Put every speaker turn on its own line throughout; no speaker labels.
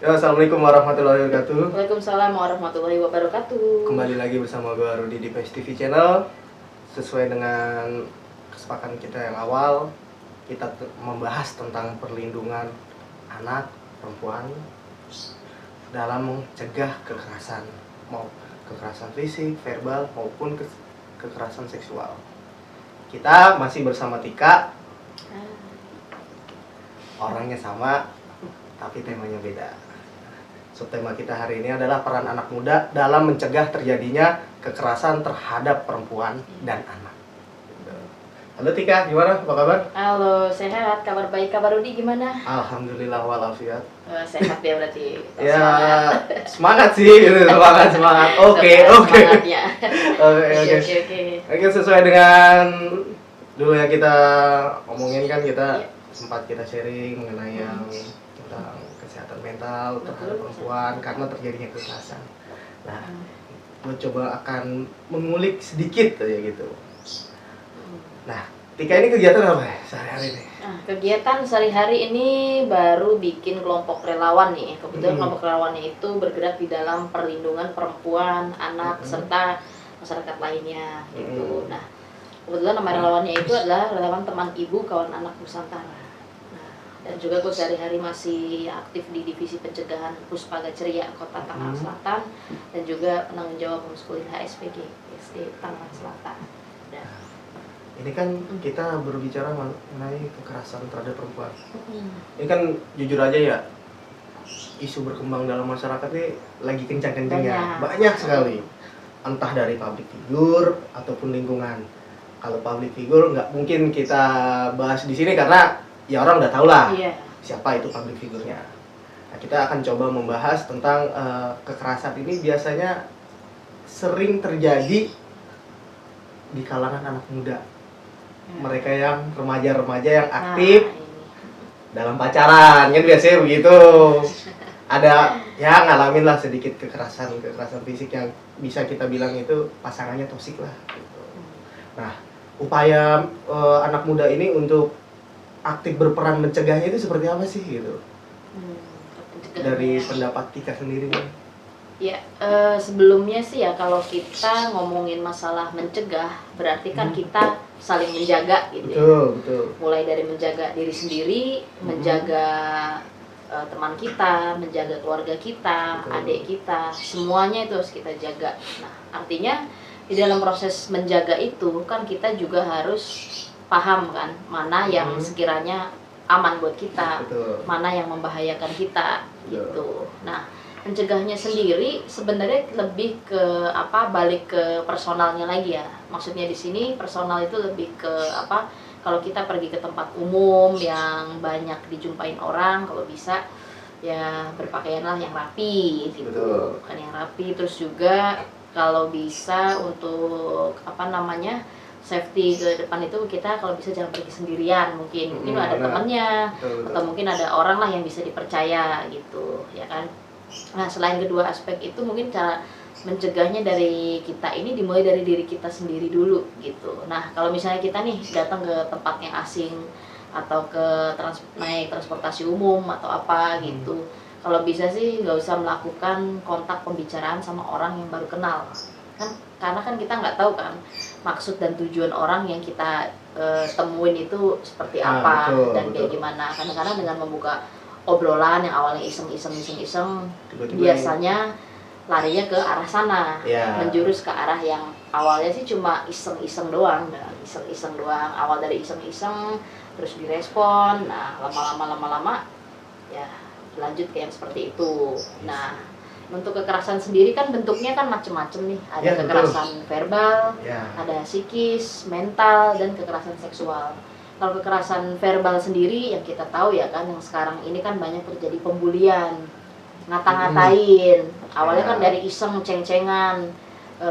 Ya, assalamualaikum warahmatullahi wabarakatuh.
Waalaikumsalam warahmatullahi wabarakatuh.
Kembali lagi bersama gue Rudi di PES TV Channel. Sesuai dengan kesepakatan kita yang awal, kita membahas tentang perlindungan anak, perempuan dalam mencegah kekerasan, mau kekerasan fisik, verbal maupun kekerasan seksual. Kita masih bersama Tika. Orangnya sama, tapi temanya beda. Subtema kita hari ini adalah peran anak muda dalam mencegah terjadinya kekerasan terhadap perempuan dan anak. Halo Tika, gimana? Apa kabar?
Halo, sehat. Kabar baik. Kabar Rudi gimana?
Alhamdulillah walafiat.
Sehat ya berarti.
Ya, semangat sih, gitu. semangat. Oke.
Semangatnya.
Oke, sesuai dengan dulu yang kita omongin kan kita sempat kita sharing mengenai yang tentang kesehatan mental terhadap perempuan karena terjadinya kekerasan. Nah, gue coba akan mengulik sedikit aja gitu. Nah, Tika ini kegiatan apa ya sehari-hari ini?
Nah, kegiatan sehari-hari ini baru bikin kelompok relawan nih. Kebetulan kelompok relawannya itu bergerak di dalam perlindungan perempuan, anak, serta masyarakat lainnya gitu. Nah, kebetulan nama relawannya itu adalah relawan teman ibu kawan anak Nusantara. Dan juga gue sehari-hari masih aktif di divisi pencegahan Puspaga Ceria Kota Tangerang Selatan dan juga penanggung jawab homeschooling HSPG SD Tangerang Selatan. Dan
ini kan kita berbicara mengenai kekerasan terhadap perempuan. Ini kan jujur aja ya, isu berkembang dalam masyarakat ini lagi kencang-kencangnya, banyak sekali. Entah dari public figure ataupun lingkungan. Kalau public figure nggak mungkin kita bahas di sini karena ya orang udah tahu lah siapa itu public figure-nya. Nah, kita akan coba membahas tentang kekerasan ini biasanya sering terjadi di kalangan anak muda. Mereka yang remaja-remaja yang aktif dalam pacaran, kan biasanya begitu. Ada ya ngalamin lah sedikit kekerasan fisik yang bisa kita bilang itu pasangannya toksik lah gitu. Nah, upaya anak muda ini untuk aktif berperan mencegahnya itu seperti apa sih gitu? Dari pendapat Tika sendiri nih.
Ya, sebelumnya sih ya kalau kita ngomongin masalah mencegah berarti kan kita saling menjaga gitu.
Betul.
Mulai dari menjaga diri sendiri, menjaga teman kita, menjaga keluarga kita, adik kita, semuanya itu harus kita jaga. Nah, artinya di dalam proses menjaga itu kan kita juga harus paham kan mana yang sekiranya aman buat kita, mana yang membahayakan kita gitu. Nah, mencegahnya sendiri sebenarnya lebih ke balik ke personalnya lagi ya. Maksudnya di sini personal itu lebih ke kalau kita pergi ke tempat umum yang banyak dijumpain orang, kalau bisa ya berpakaianlah yang rapi gitu. Kan yang rapi, terus juga kalau bisa untuk safety ke depan itu kita kalau bisa jangan pergi sendirian, mungkin ada temannya atau mungkin ada orang lah yang bisa dipercaya gitu ya kan. Nah, selain kedua aspek itu mungkin cara mencegahnya dari kita ini dimulai dari diri kita sendiri dulu gitu. Nah, kalau misalnya kita nih datang ke tempat yang asing atau ke naik transportasi umum atau apa gitu, kalau bisa sih nggak usah melakukan kontak pembicaraan sama orang yang baru kenal kan, karena kan kita nggak tahu kan maksud dan tujuan orang yang kita temuin itu seperti apa dan kayak gimana. Kadang-kadang dengan membuka obrolan yang awalnya iseng-iseng biasanya larinya ke arah sana, menjurus ke arah yang awalnya sih cuma iseng-iseng doang, awal dari iseng-iseng terus direspon. Nah, lama-lama ya lanjut ke yang seperti itu. Nah, untuk kekerasan sendiri kan bentuknya kan macam-macam nih. Ada kekerasan verbal, ada psikis, mental, dan kekerasan seksual. Kalau kekerasan verbal sendiri yang kita tahu ya kan, yang sekarang ini kan banyak terjadi pembulian, ngata-ngatain. Awalnya kan dari iseng, ceng-cengan,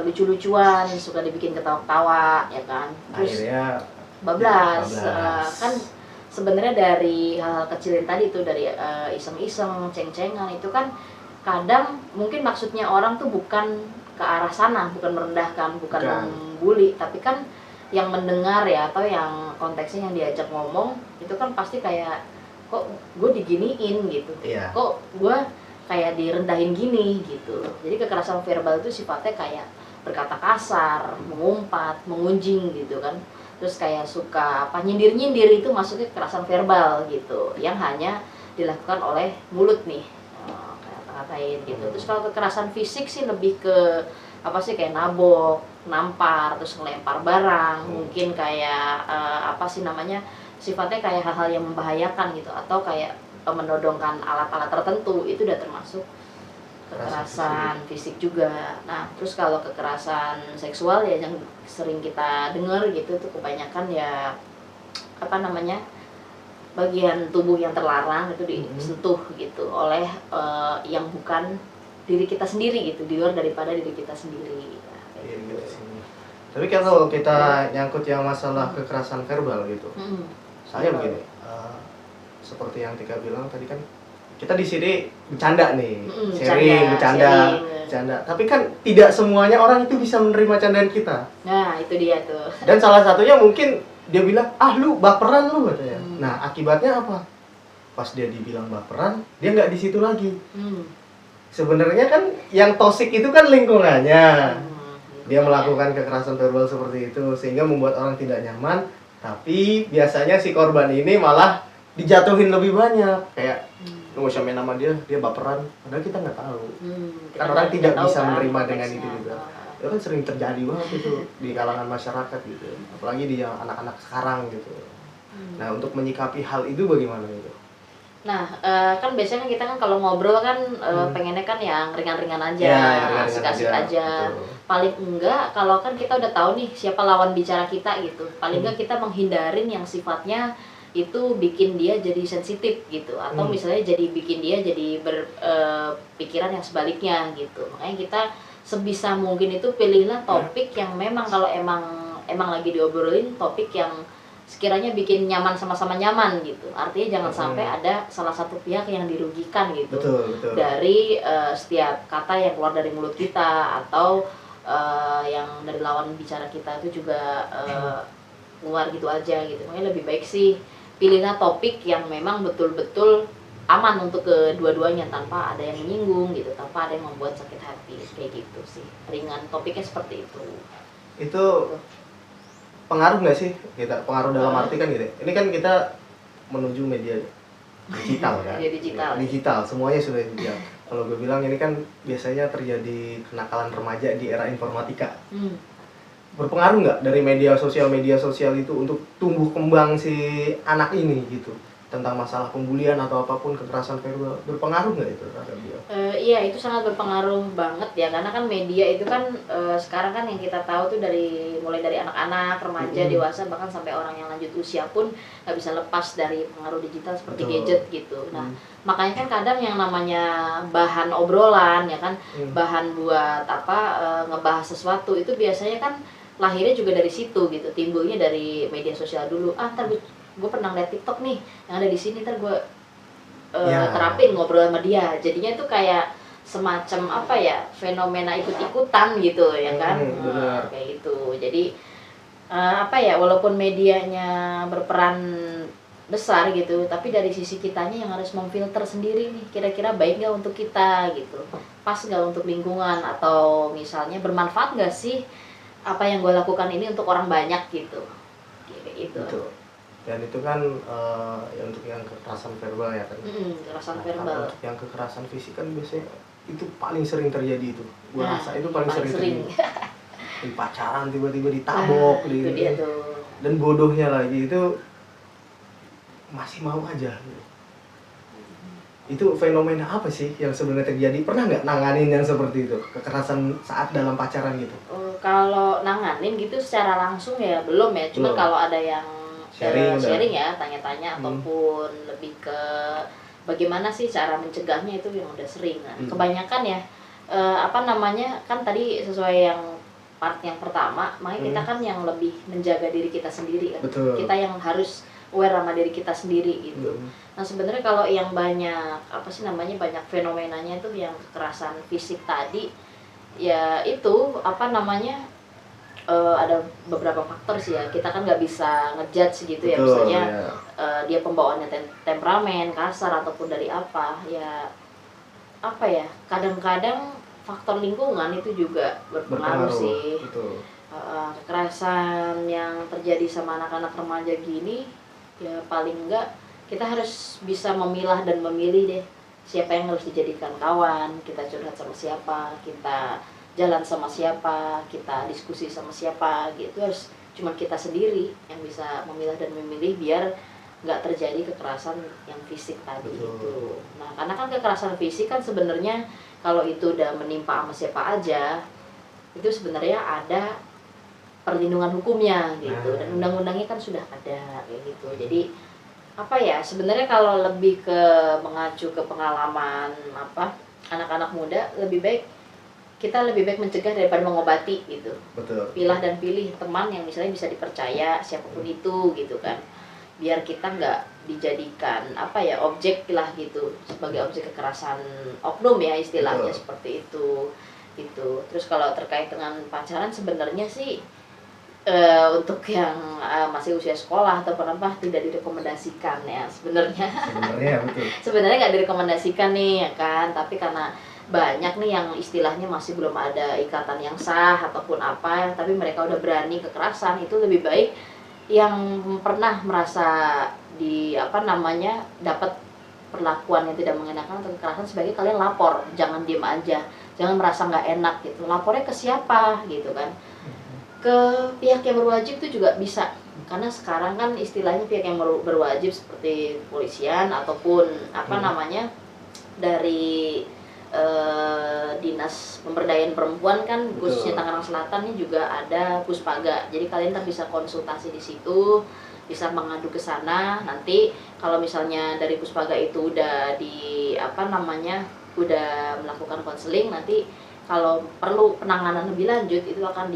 lucu-lucuan, suka dibikin ketawa-ketawa ya kan. Terus bablas. Kan sebenarnya dari hal-hal kecil yang tadi itu, dari iseng-iseng, ceng-cengan itu kan kadang mungkin maksudnya orang tuh bukan ke arah sana, bukan merendahkan, bukan membuli, tapi kan yang mendengar ya atau yang konteksnya yang diajak ngomong itu kan pasti kayak kok gue diginiin gitu, kok gue kayak direndahin gini gitu. Jadi kekerasan verbal itu sifatnya kayak berkata kasar, mengumpat, mengunjing gitu kan. Terus kayak suka apa nyindir-nyindir, itu masuknya kekerasan verbal gitu, yang hanya dilakukan oleh mulut nih, kayak ngatain gitu. Terus kalau kekerasan fisik sih lebih ke apa sih, kayak nabok, nampar, terus ngelempar barang, mungkin kayak apa sih namanya, sifatnya kayak hal-hal yang membahayakan gitu, atau kayak menodongkan alat-alat tertentu, itu udah termasuk kekerasan fisik juga. Nah, terus kalau kekerasan seksual ya yang sering kita dengar gitu tuh kebanyakan ya apa namanya, bagian tubuh yang terlarang itu disentuh gitu oleh yang bukan diri kita sendiri gitu, di luar daripada diri kita sendiri. Nah, kayak gitu.
Tapi kalau kita nyangkut yang masalah kekerasan verbal gitu, saya begini, seperti yang Tika bilang tadi kan, kita di sini bercanda nih, sharing, bercanda. Tapi kan tidak semuanya orang itu bisa menerima candaan kita.
Nah, itu dia tuh.
Dan salah satunya mungkin dia bilang, lu baperan lu katanya. Nah, akibatnya apa? Pas dia dibilang baperan, dia nggak di situ lagi. Sebenarnya kan yang toksik itu kan lingkungannya. Dia melakukan kekerasan verbal seperti itu sehingga membuat orang tidak nyaman. Tapi biasanya si korban ini malah dijatuhin lebih banyak, kayak lu gak usah main sama dia baperan, padahal kita nggak tahu. Kan orang tidak bisa menerima dengan itu juga. Itu kan sering terjadi banget itu di kalangan masyarakat gitu, apalagi di anak-anak sekarang gitu. Nah, untuk menyikapi hal itu bagaimana gitu?
Nah, kan biasanya kita kan kalau ngobrol kan pengennya kan yang ringan-ringan aja,
Ya,
asik-asik aja.
Betul.
Paling enggak kalau kan kita udah tahu nih siapa lawan bicara kita gitu, paling enggak kita menghindarin yang sifatnya itu bikin dia jadi sensitif gitu, atau misalnya jadi bikin dia jadi berpikiran yang sebaliknya gitu. Makanya kita sebisa mungkin itu pilihlah topik yang memang kalau emang lagi diobrolin topik yang sekiranya bikin nyaman, sama-sama nyaman gitu. Artinya jangan sampai ada salah satu pihak yang dirugikan gitu.
Betul.
Dari setiap kata yang keluar dari mulut kita, atau yang dari lawan bicara kita itu juga keluar gitu aja gitu. Makanya lebih baik sih pilihlah topik yang memang betul-betul aman untuk kedua-duanya, tanpa ada yang menyinggung gitu, tanpa ada yang membuat sakit hati, kayak gitu sih. Ringan, topiknya seperti itu.
Itu pengaruh nggak sih kita? Pengaruh dalam arti kan gitu. Ini kan kita menuju media digital kan? Digital, semuanya sudah digital. Kalau gue bilang ini kan biasanya terjadi kenakalan remaja di era informatika. Berpengaruh nggak dari media sosial itu untuk tumbuh kembang si anak ini gitu, tentang masalah pembulian atau apapun, kekerasan verbal, berpengaruh nggak itu terhadap dia?
Iya, itu sangat berpengaruh banget ya, karena kan media itu kan sekarang kan yang kita tahu tuh mulai dari anak-anak, remaja, dewasa, bahkan sampai orang yang lanjut usia pun nggak bisa lepas dari pengaruh digital seperti gadget gitu. Nah, makanya kan kadang yang namanya bahan obrolan ya kan, bahan buat apa ngebahas sesuatu itu biasanya kan lahirnya juga dari situ gitu, timbulnya dari media sosial dulu. Ntar gue pernah liat TikTok nih yang ada di sini, ntar gue terapin ngobrol sama dia. Jadinya itu kayak semacam apa ya, fenomena ikut-ikutan gitu ya kan. Kayak gitu. Jadi apa ya, walaupun medianya berperan besar gitu, tapi dari sisi kitanya yang harus memfilter sendiri nih, kira-kira baik nggak untuk kita gitu, pas nggak untuk lingkungan, atau misalnya bermanfaat nggak sih apa yang gue lakukan ini untuk orang banyak gitu, gitu.
Betul. Dan itu kan ya untuk yang kekerasan verbal ya kan.
Kekerasan verbal.
Untuk yang kekerasan fisik kan biasanya itu paling sering terjadi itu. Gue rasa itu paling sering terjadi. Di pacaran tiba-tiba ditabok,
itu dia tuh.
Dan bodohnya lagi itu masih mau aja. Itu fenomena apa sih yang sebenarnya terjadi? Pernah nggak nanganin yang seperti itu, kekerasan saat dalam pacaran gitu?
Kalau nanganin gitu secara langsung ya belum ya, cuma kalau ada yang sharing ya, tanya-tanya, ataupun lebih ke bagaimana sih cara mencegahnya, itu yang udah sering. Nah, kebanyakan ya apa namanya, kan tadi sesuai yang part yang pertama, makanya kita kan yang lebih menjaga diri kita sendiri kan. Kita yang harus aware sama diri kita sendiri gitu. Nah, sebenarnya kalau yang banyak apa sih namanya, banyak fenomenanya itu yang kekerasan fisik tadi, ya itu apa namanya, ada beberapa faktor sih ya. Kita kan nggak bisa ngejudge gitu ya, misalnya dia pembawaannya temperamen, kasar, ataupun dari apa ya. apa ya, kadang-kadang faktor lingkungan itu juga berpengaruh sih.
Betul.
Kekerasan yang terjadi sama anak-anak remaja gini, ya paling enggak kita harus bisa memilah dan memilih deh siapa yang harus dijadikan kawan, kita curhat sama siapa, kita jalan sama siapa, kita diskusi sama siapa gitu. Harus cuma kita sendiri yang bisa memilah dan memilih biar nggak terjadi kekerasan yang fisik tadi.
Betul.
Itu. Nah, karena kan kekerasan fisik kan sebenarnya kalau itu udah menimpa sama siapa aja, itu sebenarnya ada perlindungan hukumnya gitu, dan undang-undangnya kan sudah ada kayak gitu. Jadi apa ya, sebenarnya kalau lebih ke mengacu ke pengalaman apa anak-anak muda, kita lebih baik mencegah daripada mengobati gitu.
Betul.
Pilah dan pilih teman yang misalnya bisa dipercaya siapapun itu gitu kan, biar kita nggak dijadikan apa ya, objek lah gitu, sebagai objek kekerasan oknum ya istilahnya. Betul. Seperti itu. Terus kalau terkait dengan pacaran, sebenarnya sih untuk yang masih usia sekolah atau apa tidak direkomendasikan ya sebenarnya.
Betul.
Sebenarnya nggak direkomendasikan nih ya kan, tapi karena banyak nih yang istilahnya masih belum ada ikatan yang sah ataupun apa, tapi mereka udah berani kekerasan, itu lebih baik yang pernah merasa dapat perlakuan yang tidak mengenakan atau kekerasan, sebagai kalian lapor, jangan diem aja, jangan merasa nggak enak gitu. Lapornya ke siapa gitu kan? Ke pihak yang berwajib itu juga bisa, karena sekarang kan istilahnya pihak yang berwajib seperti kepolisian ataupun dari dinas pemberdayaan perempuan kan. Betul. Khususnya Tangerang Selatan ini juga ada Puspaga, jadi kalian kan bisa konsultasi di situ, bisa mengadu ke sana. Nanti kalau misalnya dari Puspaga itu udah udah melakukan konseling, nanti kalau perlu penanganan lebih lanjut itu akan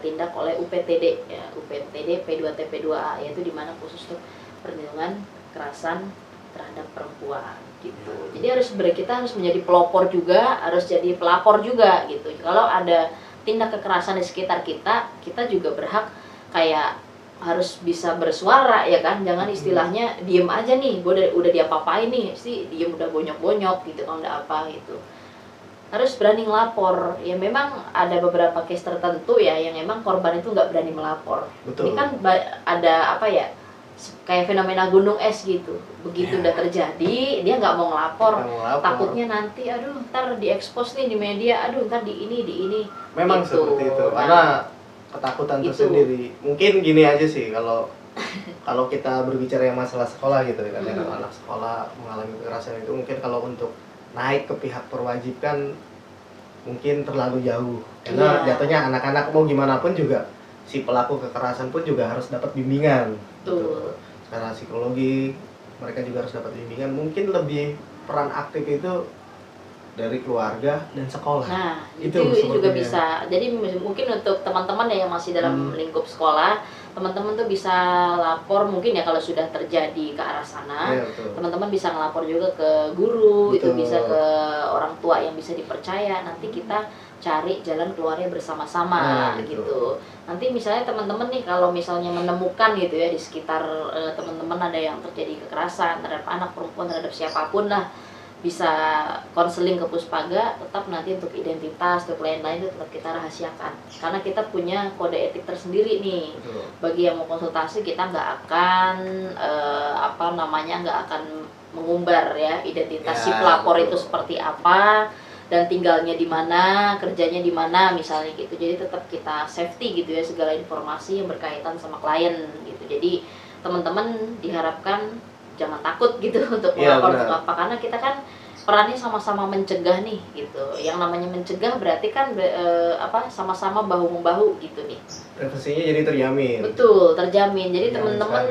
tindak oleh UPTD ya, UPTD P2T P2A, yaitu dimana khusus untuk perlindungan kekerasan terhadap perempuan gitu. Jadi kita harus menjadi pelopor juga, harus jadi pelapor juga gitu. Kalau ada tindak kekerasan di sekitar kita, kita juga berhak kayak harus bisa bersuara ya kan. Jangan istilahnya diem aja nih, gue udah diapa-apain nih, sih diem udah bonyok-bonyok gitu kalau udah apa gitu. Harus berani ngelapor. Ya memang ada beberapa case tertentu ya yang emang korban itu nggak berani melapor.
Betul.
Ini kan ada kayak fenomena gunung es gitu. Begitu udah terjadi, dia nggak mau ngelapor. Takutnya nanti ntar diekspos nih di media, ntar di ini.
Memang
gitu.
Seperti itu. Karena ketakutan tersendiri. Mungkin gini aja sih, kalau kita berbicara yang masalah sekolah gitu kan, kalau anak sekolah mengalami kekerasan itu, mungkin kalau untuk naik ke pihak perwajib kan mungkin terlalu jauh, karena jatuhnya anak-anak mau gimana pun juga si pelaku kekerasan pun juga harus dapat bimbingan gitu. Secara psikologi mereka juga harus dapat bimbingan. Mungkin lebih peran aktif itu dari keluarga dan sekolah.
Nah, itu juga bisa. Jadi mungkin untuk teman-teman yang masih dalam lingkup sekolah, teman-teman tuh bisa lapor mungkin ya kalau sudah terjadi ke arah sana. Teman-teman bisa ngelapor juga ke guru, itu bisa ke orang tua yang bisa dipercaya. Nanti kita cari jalan keluarnya bersama-sama gitu. Nanti misalnya teman-teman nih kalau misalnya menemukan gitu ya di sekitar teman-teman ada yang terjadi kekerasan terhadap anak, perempuan, terhadap siapapun lah, bisa konseling ke Puspaga. Tetap nanti untuk identitas, untuk lain-lain itu tetap kita rahasiakan, karena kita punya kode etik tersendiri nih. Bagi yang mau konsultasi, kita nggak akan nggak akan mengumbar ya identitas si pelapor itu seperti apa dan tinggalnya di mana, kerjanya di mana misalnya gitu. Jadi tetap kita safety gitu ya, segala informasi yang berkaitan sama klien gitu. Jadi teman-teman diharapkan jangan takut gitu untuk melapor untuk apa, karena kita kan perannya sama-sama mencegah nih gitu. Yang namanya mencegah berarti kan sama-sama bahu-membahu gitu nih.
Privasinya jadi terjamin.
Betul, terjamin. Jadi teman-teman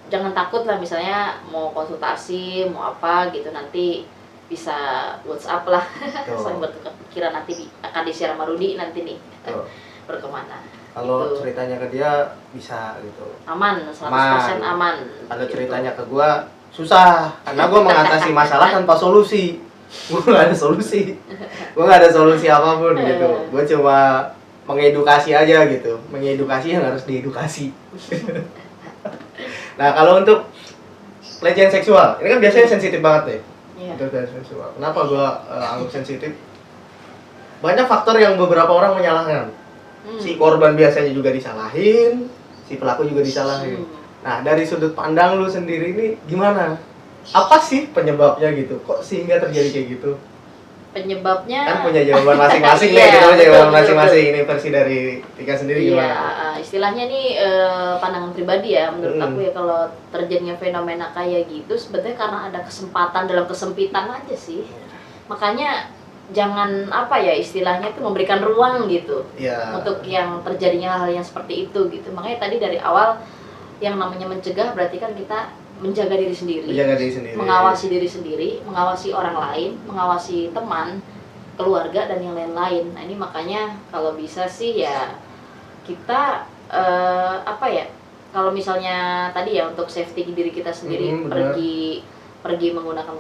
jangan takut lah, misalnya mau konsultasi, mau apa gitu, nanti bisa WhatsApp lah. Saling bertukar pikiran, nanti akan di-share sama Rudi nanti nih berkemana.
Kalau ceritanya ke dia bisa gitu.
Aman, 100% aman.
Kalau ceritanya ke gua susah, karena gua mengatasi masalah tanpa solusi. Gua nggak ada solusi apapun gitu. Gua cuma mengedukasi aja gitu. Mengedukasi yang harus diedukasi. Nah, kalau untuk pelecehan seksual, ini kan biasanya sensitif banget nih.
Iya.
Itu kekerasan seksual. Kenapa gua anggap sensitif? Banyak faktor yang beberapa orang menyalahkan. Si korban biasanya juga disalahin, si pelaku juga disalahin. Nah, dari sudut pandang lu sendiri ini gimana? Apa sih penyebabnya gitu? Kok sehingga terjadi kayak gitu?
Penyebabnya
Kan punya jawaban masing-masing nih,
Iya,
kita punya jawaban
betul,
masing-masing. Ini versi dari Tika sendiri
Iya,
gimana?
istilahnya nih pandangan pribadi ya menurut aku ya, kalau terjadinya fenomena kayak gitu sebetulnya karena ada kesempatan dalam kesempitan aja sih. Makanya jangan apa ya istilahnya itu memberikan ruang gitu
Iya.
untuk yang terjadinya hal yang seperti itu gitu. Makanya tadi dari awal yang namanya mencegah berarti kan kita menjaga diri sendiri,
Menjaga diri sendiri.
mengawasi diri sendiri, mengawasi orang lain, mengawasi teman, keluarga dan yang lain-lain. Nah ini makanya kalau bisa sih ya kita apa ya, kalau misalnya tadi ya untuk safety diri kita sendiri,
Benar.
pergi menggunakan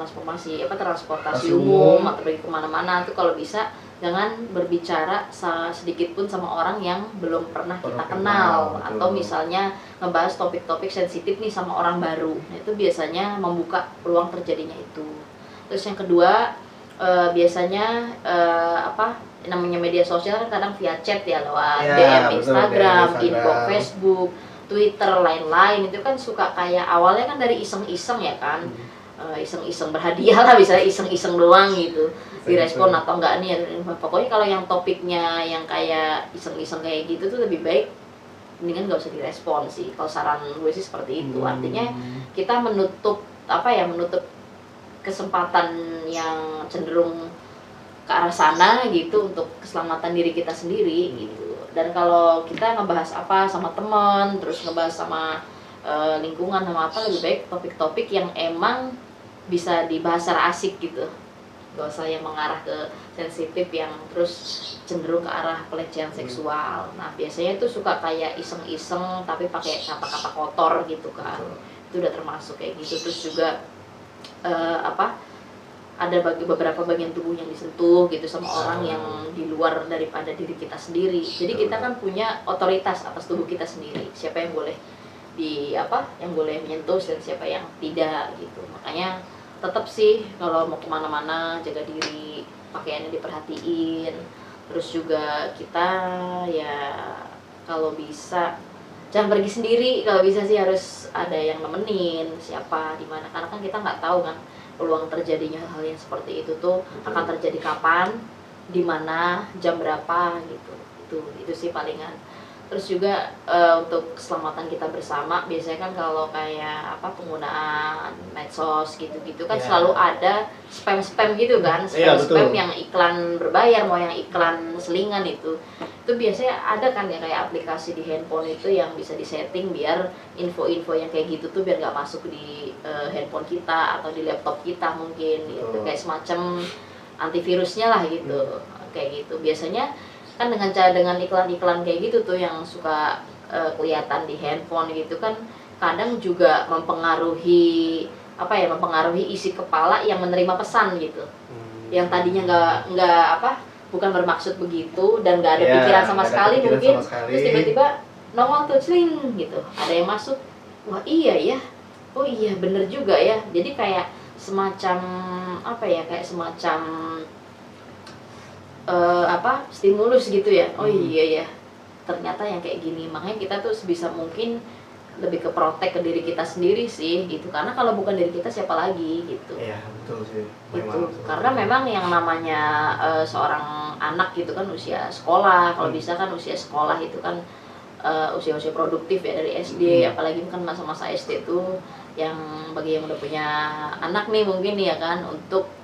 transportasi
umum.
umum atau pergi kemana-mana tuh kalau bisa jangan berbicara sedikit pun sama orang yang belum pernah kita kenal,
betul.
atau misalnya ngebahas topik-topik sensitif nih sama orang baru. Nah, itu biasanya membuka peluang terjadinya itu. Terus yang kedua, biasanya apa namanya media sosial kan kadang via chat ya, lewat
Ya,
DM
betul,
Instagram,
DM
inbox Facebook, Twitter, lain-lain. Itu kan suka kayak awalnya kan dari iseng-iseng ya kan, iseng-iseng berhadiah lah, bisa iseng-iseng doang gitu, direspon atau enggak nih. Pokoknya kalau yang topiknya yang kayak iseng-iseng kayak gitu tuh lebih baik mendingan nggak usah direspon sih, kalau saran gue sih seperti itu. Artinya kita menutup apa ya, menutup kesempatan yang cenderung ke arah sana gitu untuk keselamatan diri kita sendiri gitu. Dan kalau kita ngebahas apa sama teman, terus ngebahas sama lingkungan sama apa, lebih baik topik-topik yang emang bisa dibahas secara asik gitu, gak usah yang mengarah ke sensitif yang terus cenderung ke arah pelecehan seksual. Nah biasanya itu suka kayak iseng-iseng tapi pakai kata-kata kotor gitu kan, itu udah termasuk kayak gitu. Terus juga apa, ada beberapa bagian tubuh yang disentuh gitu sama orang yang di luar daripada diri kita sendiri. Jadi kita kan punya otoritas atas tubuh kita sendiri, siapa yang boleh yang boleh menyentuh dan siapa yang tidak gitu. Makanya tetap sih kalau mau kemana-mana jaga diri, pakaiannya diperhatiin. Terus juga kita ya kalau bisa jangan pergi sendiri, kalau bisa sih harus ada yang nemenin, siapa di mana, karena kan kita nggak tahu kan peluang terjadinya hal yang seperti itu tuh akan terjadi kapan, di mana, jam berapa gitu. Itu sih palingan. Terus juga untuk keselamatan kita bersama, biasanya kan kalau kayak apa penggunaan medsos gitu-gitu kan selalu ada spam-spam gitu kan, spam-spam yang iklan berbayar mau yang iklan selingan itu biasanya ada kan ya, kayak aplikasi di handphone itu yang bisa disetting biar info-info yang kayak gitu tuh biar nggak masuk di handphone kita atau di laptop kita mungkin gitu, kayak semacam antivirusnya lah gitu. Kayak gitu biasanya kan dengan iklan-iklan kayak gitu tuh yang suka kelihatan di handphone gitu kan, kadang juga mempengaruhi isi kepala yang menerima pesan gitu, yang tadinya bukan bermaksud begitu dan nggak ada pikiran sama sekali mungkin, terus tiba-tiba nongol tuh celing gitu, ada yang masuk, wah iya ya, oh iya bener juga ya. Jadi kayak semacam stimulus gitu ya. Oh iya ya, ternyata yang kayak gini. Makanya kita tuh sebisa mungkin lebih ke protek ke diri kita sendiri sih gitu, karena kalau bukan diri kita siapa lagi gitu.
Iya betul sih.
Gitu. Karena memang yang namanya seorang anak gitu kan usia sekolah, kalau bisa kan usia sekolah itu kan usia-usia produktif ya, dari SD, apalagi kan masa-masa SD tuh yang bagi yang udah punya anak nih mungkin ya kan, untuk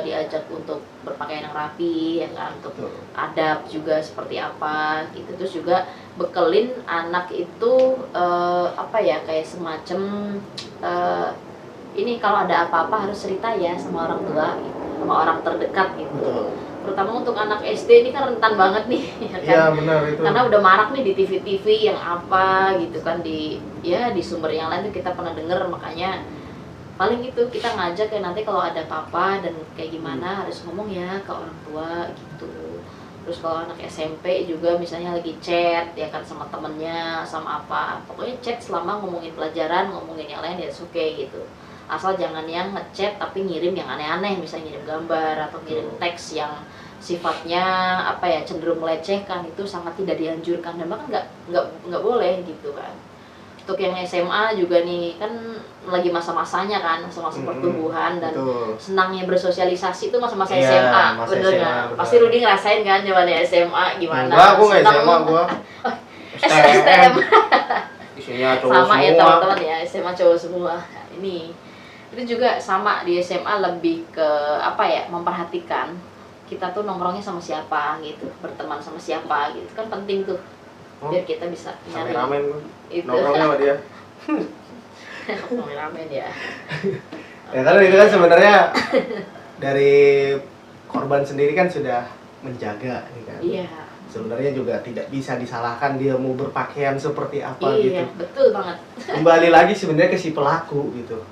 diajak untuk berpakaian yang rapi ya kan, untuk adab juga seperti apa gitu. Terus juga bekelin anak itu kayak semacam ini kalau ada apa-apa harus cerita ya sama orang tua gitu, sama orang terdekat gitu. Terutama untuk anak SD ini kan rentan banget nih ya kan.
Iya benar itu.
Karena udah marak nih di TV-TV yang apa gitu kan, di sumber yang lain tuh kita pernah denger. Makanya paling gitu kita ngajak ya, nanti kalau ada apa-apa dan kayak gimana harus ngomong ya ke orang tua gitu. Terus kalau anak SMP juga misalnya lagi chat ya kan sama temennya sama apa, pokoknya chat selama ngomongin pelajaran, ngomongin yang lain ya oke gitu. asal jangan yang ngechat tapi ngirim yang aneh-aneh, misalnya ngirim gambar atau ngirim teks yang sifatnya apa ya, cenderung melecehkan, itu sangat tidak dianjurkan dan bahkan nggak boleh gitu kan. Untuk yang SMA juga nih kan lagi masa-masanya kan, masa-masa pertumbuhan dan senangnya bersosialisasi itu masa-masa SMA, bener nggak? Pasti Rudi ngerasain kan zamannya SMA gimana?
Enggak, aku nggak SMA, gua
STM.
Isinya cowok
sama
semua.
Ya teman-teman ya, SMA cowok semua. Nah, ini itu juga sama di SMA, lebih ke apa ya, memperhatikan kita tuh nongkrongnya sama siapa gitu, berteman sama siapa gitu kan penting tuh, biar kita bisa nyari
ramen
itu.
nongkrongnya sama dia.
Ramen ya.
Ya kan itu kan sebenarnya dari korban sendiri kan sudah menjaga nih kan.
Iya.
Sebenarnya juga tidak bisa disalahkan dia mau berpakaian seperti apa gitu.
Iya, betul banget.
Kembali lagi sebenarnya ke si pelaku gitu.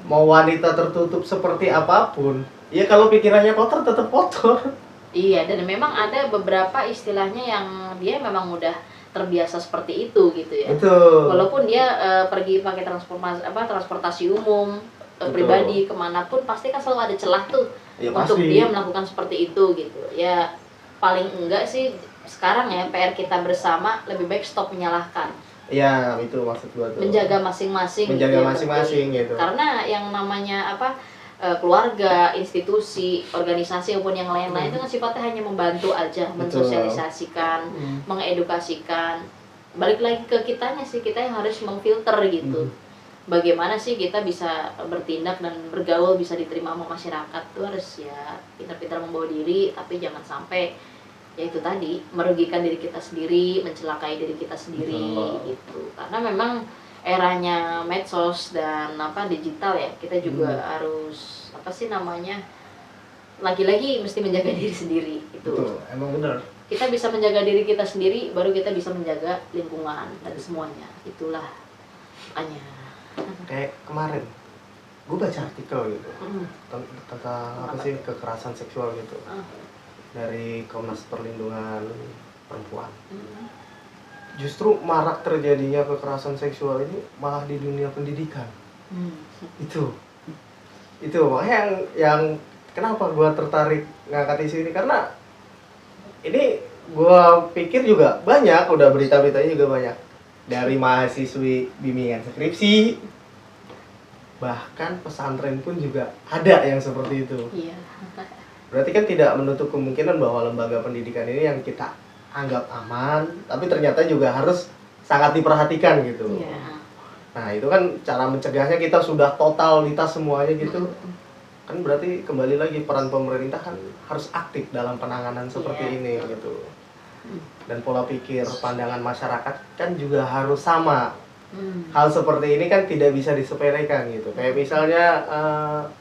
Mau wanita tertutup seperti apapun, ya kalau pikirannya kotor tetap kotor.
Iya, dan memang ada beberapa istilahnya yang dia memang udah terbiasa seperti itu gitu ya.
Betul.
Walaupun dia pergi pakai transportasi umum, pribadi kemanapun, pasti kan selalu ada celah tuh
Ya,
untuk
pasti.
dia melakukan seperti itu gitu. Ya paling enggak sih sekarang ya PR kita bersama lebih baik stop menyalahkan.
Iya, itu maksud gua tuh.
Menjaga masing-masing.
Menjaga
gitu,
masing-masing gitu.
Karena yang namanya keluarga, institusi, organisasi maupun yang lain-lain itu kan sifatnya hanya membantu aja, mensosialisasikan, mengedukasikan. Balik lagi ke kitanya sih, kita yang harus memfilter gitu. Bagaimana sih kita bisa bertindak dan bergaul bisa diterima sama masyarakat tuh, harus ya pintar-pintar membawa diri, tapi jangan sampai ya itu tadi merugikan diri kita sendiri, mencelakai diri kita sendiri gitu. Karena memang eranya medsos dan digital ya, kita juga harus lagi-lagi mesti menjaga diri sendiri itu.
Betul, emang benar.
Kita bisa menjaga diri kita sendiri, baru kita bisa menjaga lingkungan dan semuanya. Itulah makanya.
Kayak kemarin gue baca artikel gitu tentang apa sih, kekerasan seksual gitu dari Komnas Perlindungan Perempuan. Justru marak terjadinya kekerasan seksual ini malah di dunia pendidikan. Itu makanya yang kenapa gue tertarik ngangkat isu ini, karena ini gue pikir juga banyak, udah berita-beritanya juga banyak dari mahasiswi bimbingan skripsi, bahkan pesantren pun juga ada yang seperti itu.
Iya.
Berarti kan tidak menutup kemungkinan bahwa lembaga pendidikan ini yang kita anggap aman, tapi ternyata juga harus sangat diperhatikan gitu.
Iya.
Nah itu kan cara mencegahnya, kita sudah totalitas semuanya gitu. Kan berarti kembali lagi peran pemerintah kan harus aktif dalam penanganan seperti ini gitu. Dan pola pikir pandangan masyarakat kan juga harus sama. Hal seperti ini kan tidak bisa disepelekan gitu. Kayak misalnya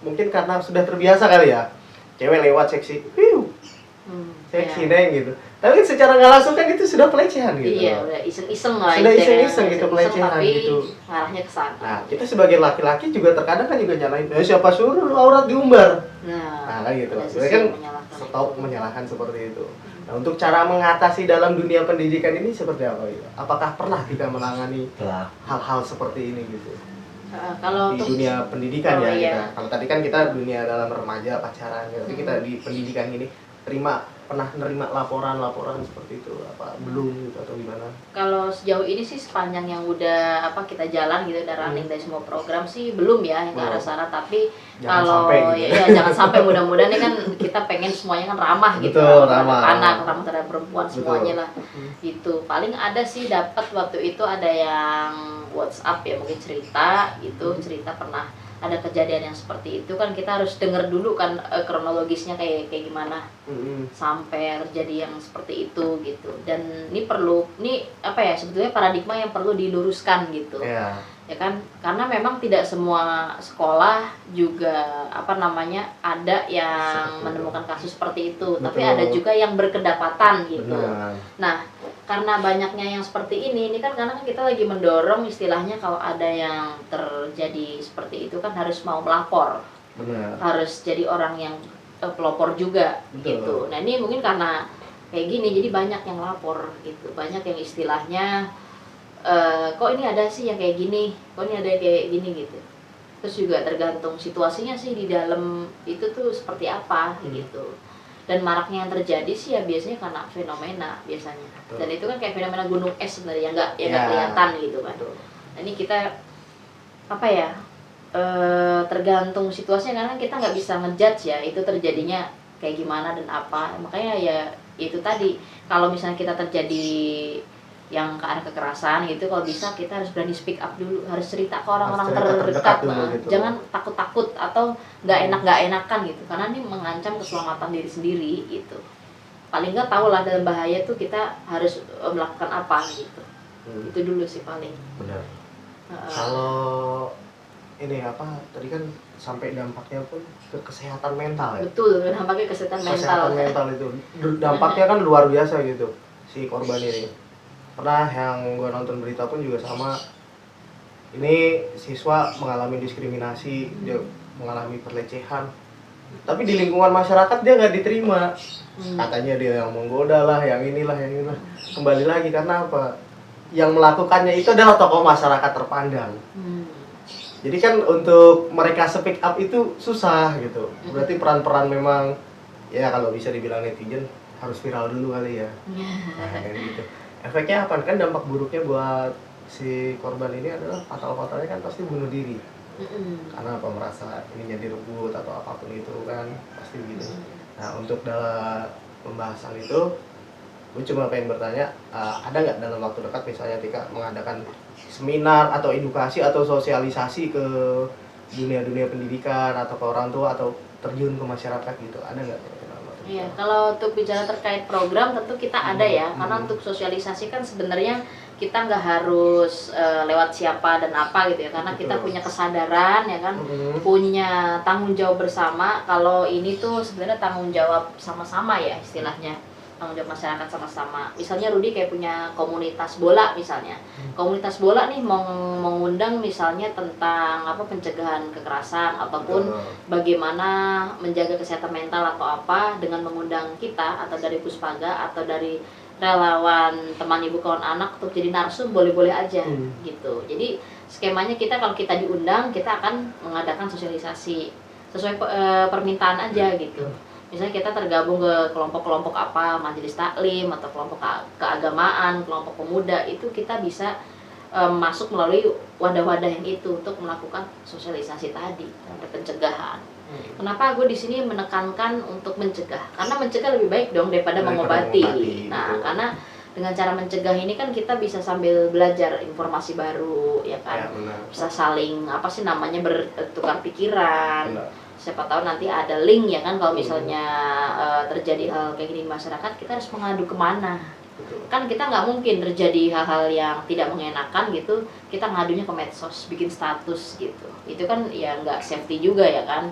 mungkin karena sudah terbiasa kali ya, cewek lewat seksi, seksi neng gitu. Tapi kan secara nggak langsung kan itu sudah pelecehan gitu.
Iya, udah iseng-iseng lah.
Sudah iseng-iseng gitu, pelecehan
tapi
gitu.
ngarahnya ke sana.
Nah, kita sebagai laki-laki juga terkadang kan juga nyalain, siapa suruh lu aurat diumbar.
Nah
Kan gitu. Jadi kan stop menyalahkan seperti itu. Nah, untuk cara mengatasi dalam dunia pendidikan ini seperti apa gitu? Apakah pernah kita menangani hal-hal seperti ini gitu?
Kalau
di dunia pendidikan ya kita. Kalau tadi kan kita dunia dalam remaja, pacaran gitu. Tapi kita di pendidikan ini pernah nerima laporan seperti itu apa belum gitu atau gimana?
Kalau sejauh ini sih sepanjang yang udah kita jalan gitu, udah running dari semua program sih belum ya yang ke arah sana, tapi kalau jangan sampai mudah-mudahan ini kan kita pengen semuanya kan ramah gitu.
Betul, ramah
terhadap perempuan semuanya lah. Itu paling ada sih dapat waktu itu ada yang WhatsApp ya, mungkin cerita pernah ada kejadian yang seperti itu, kan kita harus dengar dulu kan kronologisnya kayak gimana sampai terjadi yang seperti itu gitu. Dan ini sebetulnya paradigma yang perlu diluruskan gitu. Ya kan, karena memang tidak semua sekolah juga ada yang menemukan kasus seperti itu. Betul. Tapi ada juga yang berkedapatan gitu. Benar. Nah, karena banyaknya yang seperti ini kan karena kita lagi mendorong istilahnya kalau ada yang terjadi seperti itu kan harus mau melapor.
Benar.
Harus jadi orang yang pelopor juga. Betul. Gitu. Nah, ini mungkin karena kayak gini jadi banyak yang lapor gitu. Banyak yang istilahnya kok ini ada sih yang kayak gini, kok ini ada yang kayak gini gitu. Terus juga tergantung situasinya sih di dalam itu tuh seperti apa gitu. Dan maraknya yang terjadi sih ya biasanya karena fenomena biasanya.
Betul.
Dan itu kan kayak fenomena gunung es sebenarnya nggak kelihatan gitu kan.
Betul.
Nah, ini kita apa ya, tergantung situasinya karena kita nggak bisa ngejudge ya itu terjadinya kayak gimana dan apa. Makanya ya itu tadi, kalau misalnya kita terjadi yang ke arah kekerasan gitu, kalau bisa kita harus berani speak up dulu, harus cerita ke orang-orang terdekat,
gitu.
Jangan takut-takut atau nggak enakan gitu, karena ini mengancam keselamatan diri sendiri gitu. Paling nggak tahu lah dalam bahaya tuh kita harus melakukan apa gitu. Itu dulu sih paling.
Benar. Kalau ini apa tadi kan sampai dampaknya pun ke kesehatan mental ya.
Betul, dampaknya kesehatan mental.
Kesehatan mental itu dampaknya kan luar biasa gitu si korban ini. Pernah yang gue nonton berita pun juga sama, ini siswa mengalami diskriminasi, dia mengalami pelecehan, tapi di lingkungan masyarakat dia nggak diterima. Katanya dia yang menggoda lah, yang inilah. Kembali lagi karena apa? Yang melakukannya itu adalah tokoh masyarakat terpandang. Jadi kan untuk mereka speak up itu susah gitu. Berarti peran-peran memang ya kalau bisa dibilang netizen harus viral dulu kali ya. Nah, kayak gitu. Efeknya apa kan, dampak buruknya buat si korban ini adalah fatalnya kan pasti bunuh diri. Karena apa, merasa ininya direbut atau apapun itu kan pasti gitu. Nah, untuk dalam pembahasan itu gue cuma pengen bertanya, ada nggak dalam waktu dekat misalnya Tika mengadakan seminar atau edukasi atau sosialisasi ke dunia pendidikan atau ke orang tua atau terjun ke masyarakat gitu, ada nggak?
Iya, kalau untuk bicara terkait program tentu kita ada ya, karena untuk sosialisasi kan sebenarnya kita nggak harus lewat siapa dan apa gitu ya, karena kita punya kesadaran ya kan, punya tanggung jawab bersama. Kalau ini tuh sebenarnya tanggung jawab sama-sama ya istilahnya, tanggung jawab masyarakat sama-sama. Misalnya Rudi kayak punya komunitas bola misalnya, komunitas bola nih mau mengundang misalnya tentang apa, pencegahan kekerasan ataupun bagaimana menjaga kesehatan mental atau apa, dengan mengundang kita atau dari Puspaga atau dari relawan teman ibu kawan anak untuk jadi narsum, boleh-boleh aja gitu. Jadi skemanya kita kalau kita diundang, kita akan mengadakan sosialisasi sesuai permintaan aja gitu. Misalnya kita tergabung ke kelompok-kelompok apa, majelis taklim atau kelompok keagamaan, kelompok pemuda, itu kita bisa masuk melalui wadah-wadah yang itu untuk melakukan sosialisasi tadi, pencegahan. Kenapa gue di sini menekankan untuk mencegah? Karena mencegah lebih baik dong daripada mengobati. Nah, betul. Karena dengan cara mencegah ini kan kita bisa sambil belajar informasi baru, ya kan? Ya, bisa saling apa sih namanya, bertukar pikiran. Benar. Siapa tahu nanti ada link ya kan, kalau misalnya terjadi hal kayak gini di masyarakat, kita harus mengadu kemana? Betul. Kan kita nggak mungkin terjadi hal-hal yang tidak mengenakan gitu, kita ngadunya ke medsos, bikin status gitu. Itu kan ya nggak safety juga ya kan,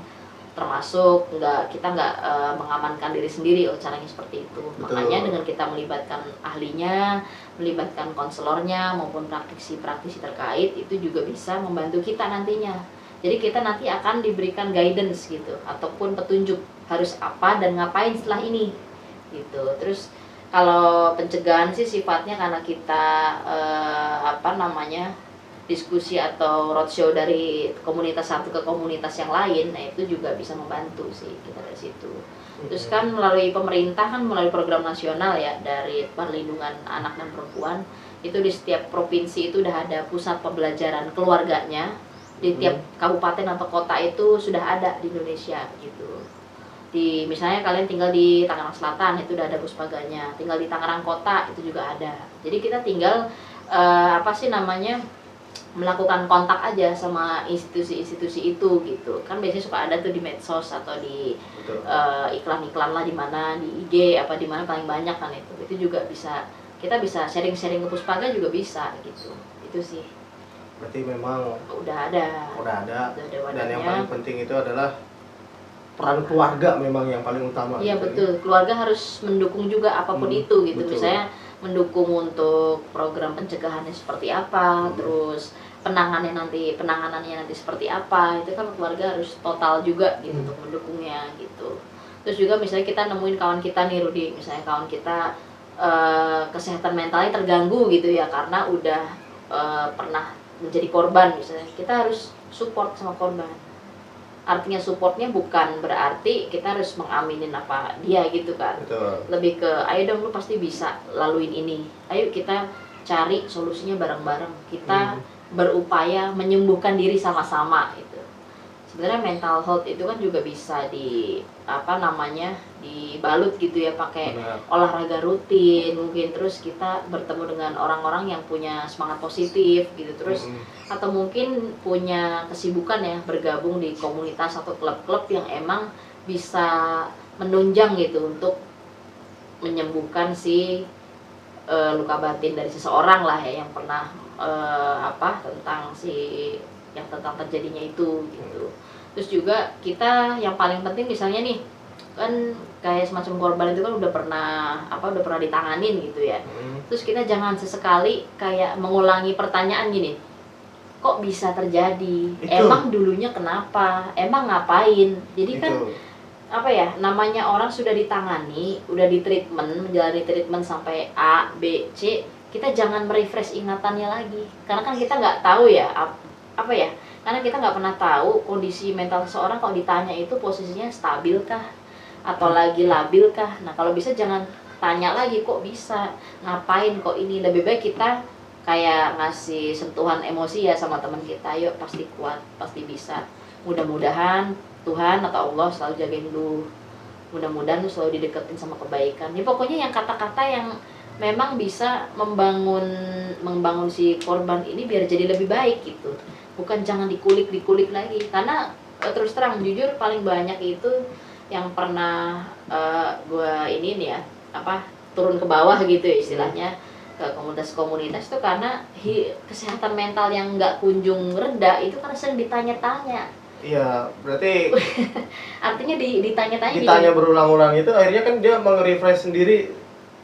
termasuk kita nggak mengamankan diri sendiri. Caranya seperti itu. Betul. Makanya dengan kita melibatkan ahlinya, melibatkan konselornya maupun praktisi terkait, itu juga bisa membantu kita nantinya. Jadi kita nanti akan diberikan guidance gitu, ataupun petunjuk harus apa dan ngapain setelah ini gitu. Terus kalau pencegahan sih sifatnya karena kita diskusi atau roadshow dari komunitas satu ke komunitas yang lain, nah itu juga bisa membantu sih kita dari situ. Terus kan melalui pemerintah kan, melalui program nasional ya dari Perlindungan Anak dan Perempuan, itu di setiap provinsi itu udah ada pusat pembelajaran keluarganya. Di tiap kabupaten atau kota itu sudah ada di Indonesia gitu. Di misalnya kalian tinggal di Tangerang Selatan, itu udah ada Puspaganya. Tinggal di Tangerang Kota, itu juga ada. Jadi kita tinggal melakukan kontak aja sama institusi-institusi itu gitu. Kan biasanya suka ada tuh di medsos atau di iklan-iklan lah, di mana di IG apa di mana paling banyak kan itu. Itu juga bisa, kita bisa sharing-sharing ke Puspaga juga bisa gitu. Itu sih.
Berarti memang
udah ada
dan yang paling penting itu adalah peran keluarga, memang yang paling utama.
Iya gitu. Betul, keluarga harus mendukung juga apapun itu gitu. Betul. Misalnya mendukung untuk program pencegahannya seperti apa, terus penanganannya nanti seperti apa, itu kan keluarga harus total juga gitu untuk mendukungnya gitu. Terus juga misalnya kita nemuin kawan kita nih Rudi, misalnya kawan kita kesehatan mentalnya terganggu gitu ya, karena udah pernah menjadi korban misalnya, kita harus support sama korban. Artinya supportnya bukan berarti kita harus mengaminin apa dia gitu kan.
Betul.
Lebih ke ayo dong lu pasti bisa laluin ini, ayo kita cari solusinya bareng-bareng, kita berupaya menyembuhkan diri sama-sama itu. Sebenarnya mental health itu kan juga bisa di apa namanya dibalut gitu ya, pakai olahraga rutin mungkin, terus kita bertemu dengan orang-orang yang punya semangat positif gitu, terus atau mungkin punya kesibukan ya, bergabung di komunitas atau klub-klub yang emang bisa menunjang gitu untuk menyembuhkan si luka batin dari seseorang lah ya, yang pernah tentang tentang terjadinya itu gitu. Terus juga kita yang paling penting misalnya nih kan kayak semacam korban itu kan udah pernah ditanganin gitu ya. Terus kita jangan sesekali kayak mengulangi pertanyaan gini, kok bisa terjadi? Emang dulunya kenapa? Emang ngapain? Jadi kan namanya orang sudah ditangani, udah menjalani treatment sampai A, B, C, kita jangan merefresh ingatannya lagi. Karena kan kita nggak tahu ya karena kita nggak pernah tahu kondisi mental seseorang kalau ditanya itu posisinya stabil kah atau lagi labil kah. Nah kalau bisa jangan tanya lagi kok bisa, ngapain kok ini. Lebih baik kita kayak ngasih sentuhan emosi ya sama teman kita, yuk pasti kuat, pasti bisa, mudah-mudahan Tuhan atau Allah selalu jagain lu, mudah-mudahan lu selalu dideketin sama kebaikan. Ini pokoknya yang kata-kata yang memang bisa membangun si korban ini biar jadi lebih baik gitu. Bukan jangan dikulik lagi, karena terus terang jujur paling banyak itu yang pernah gue ini nih ya turun ke bawah gitu ya istilahnya, ke komunitas-komunitas itu karena kesehatan mental yang nggak kunjung reda itu karena sering ditanya-tanya.
Iya, berarti
artinya ditanya-tanya
ditanya berulang-ulang itu akhirnya kan dia meng-refresh sendiri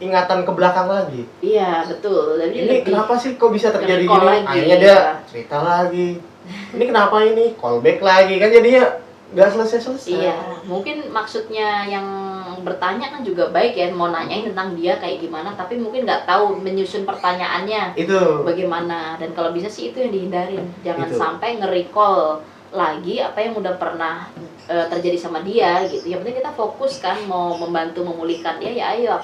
ingatan ke belakang lagi.
Iya betul. Jadi
ini kenapa sih kok bisa terjadi gini?
Lagi,
akhirnya dia cerita lagi. Ini kenapa ini? Callback lagi kan jadinya nggak selesai.
Iya, mungkin maksudnya yang bertanya kan juga baik ya, mau nanyain tentang dia kayak gimana, tapi mungkin nggak tahu menyusun pertanyaannya
itu
bagaimana. Dan kalau bisa sih itu yang dihindarin, jangan sampai nge-recall lagi apa yang udah pernah terjadi sama dia gitu. Yang penting kita fokus kan mau membantu memulihkan dia, ya ayo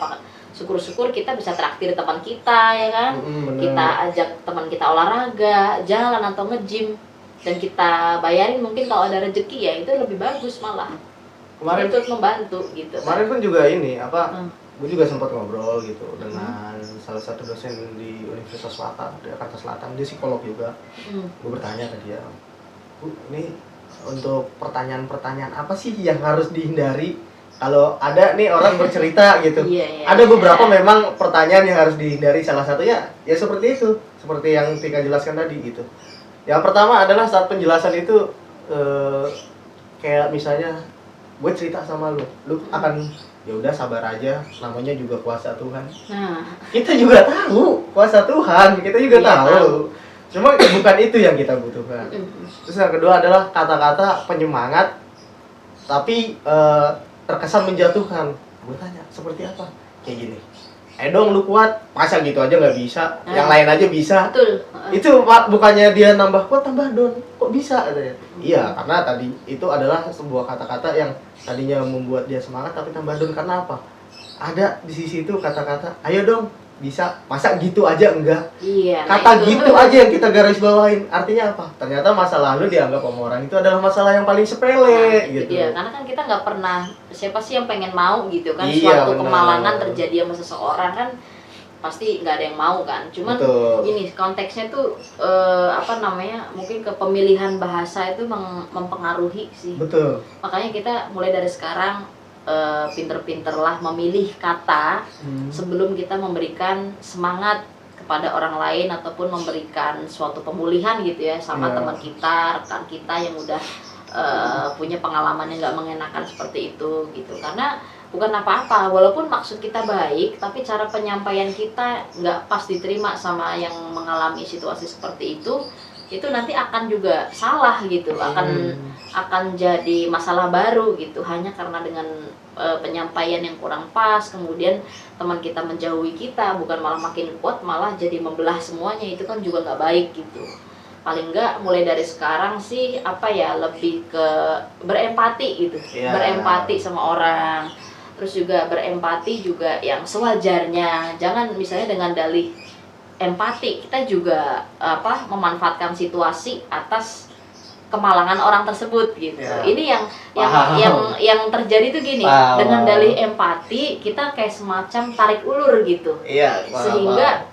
syukur-syukur kita bisa traktir teman kita ya kan, kita ajak teman kita olahraga, jalan atau nge-gym, dan kita bayarin mungkin kalau ada rezeki ya, itu lebih bagus malah. Kemarin itu membantu gitu.
Kemarin pun juga ini gue juga sempat ngobrol gitu dengan salah satu dosen di Universitas Selatan, di Jakarta Selatan, dia psikolog juga. Gue bertanya ke dia, Bu, ini untuk pertanyaan-pertanyaan apa sih yang harus dihindari kalau ada nih orang bercerita gitu? Ada beberapa memang pertanyaan yang harus dihindari, salah satunya ya seperti itu, seperti yang Tika jelaskan tadi gitu. Yang pertama adalah saat penjelasan itu kayak misalnya gue cerita sama lu akan ya udah sabar aja, namanya juga kuasa Tuhan. Kita juga tahu kuasa Tuhan, kita juga tahu. Cuma bukan itu yang kita butuhkan. Terus yang kedua adalah kata-kata penyemangat tapi terkesan menjatuhkan. Gue tanya, seperti apa? Kayak gini, dong lu kuat, masa gitu aja nggak bisa? Yang lain aja bisa.
Betul.
Itu bukannya dia nambah kuat, tambah down. Kok bisa? Katanya. Iya, karena tadi itu adalah sebuah kata-kata yang tadinya membuat dia semangat tapi tambah down. Karena apa? Ada di sisi itu kata-kata, ayo dong, bisa. Masa gitu aja enggak?
Iya.
Kata gitu aja yang kita garis bawahin. Artinya apa? Ternyata masa lalu dianggap sama orang itu adalah masalah yang paling sepele gitu.
Iya, karena kan kita nggak pernah, siapa sih yang pengen mau gitu kan, suatu kemalangan terjadi sama seseorang kan pasti nggak ada yang mau kan. Cuman gini, konteksnya tuh mungkin kepemilihan bahasa itu mempengaruhi sih.
Betul.
Makanya kita mulai dari sekarang pinter-pinterlah memilih kata sebelum kita memberikan semangat kepada orang lain ataupun memberikan suatu pemulihan gitu ya sama teman kita, rekan kita yang udah punya pengalaman yang nggak mengenakan seperti itu gitu. Karena bukan apa-apa, walaupun maksud kita baik, tapi cara penyampaian kita nggak pas diterima sama yang mengalami situasi seperti itu nanti akan juga salah gitu, akan jadi masalah baru gitu, hanya karena dengan penyampaian yang kurang pas, kemudian teman kita menjauhi kita, bukan malah makin kuat, malah jadi membelah semuanya, itu kan juga nggak baik gitu. paling enggak mulai dari sekarang sih apa ya, lebih ke berempati gitu, berempati sama orang, terus juga berempati juga yang sewajarnya, jangan misalnya dengan dalih empati kita juga memanfaatkan situasi atas kemalangan orang tersebut gitu. Ini yang terjadi tuh gini, dengan dalih empati kita kayak semacam tarik ulur gitu. Sehingga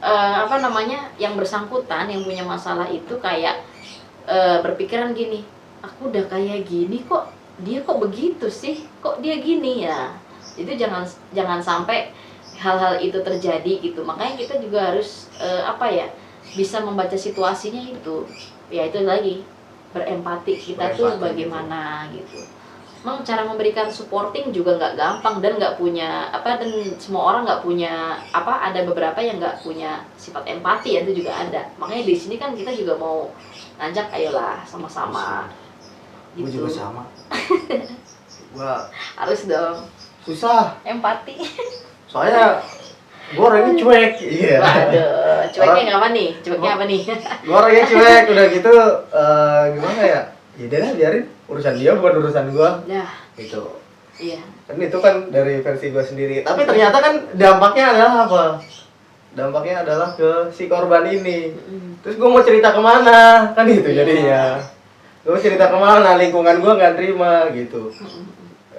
yang bersangkutan yang punya masalah itu kayak berpikiran gini, aku udah kayak gini kok dia kok begitu sih, kok dia gini ya. Itu jangan sampai hal-hal itu terjadi gitu. Makanya kita juga harus bisa membaca situasinya itu. Ya itu lagi, berempati kita tuh bagaimana gitu. Memang cara memberikan supporting juga nggak gampang dan nggak punya dan semua orang nggak punya ada beberapa yang nggak punya sifat empati ya, itu juga ada. Makanya di sini kan kita juga mau ngajak, ayolah sama-sama.
Gue
Gitu.
juga sama. Gua
harus dong
susah
empati.
Soalnya gue orangnya cuek.
Waduh, cueknya apa nih? Cueknya apa nih?
Gue orangnya cuek, udah gitu gimana ya? Ya udah biarin, urusan dia bukan urusan gue.
Ya.
Gitu.
Iya.
Kan itu kan dari versi gue sendiri. Tapi ternyata kan dampaknya adalah apa? Dampaknya adalah ke si korban ini. Terus gue mau cerita kemana? Kan gitu jadinya. Gue cerita kemana? Lingkungan gue nggak terima gitu.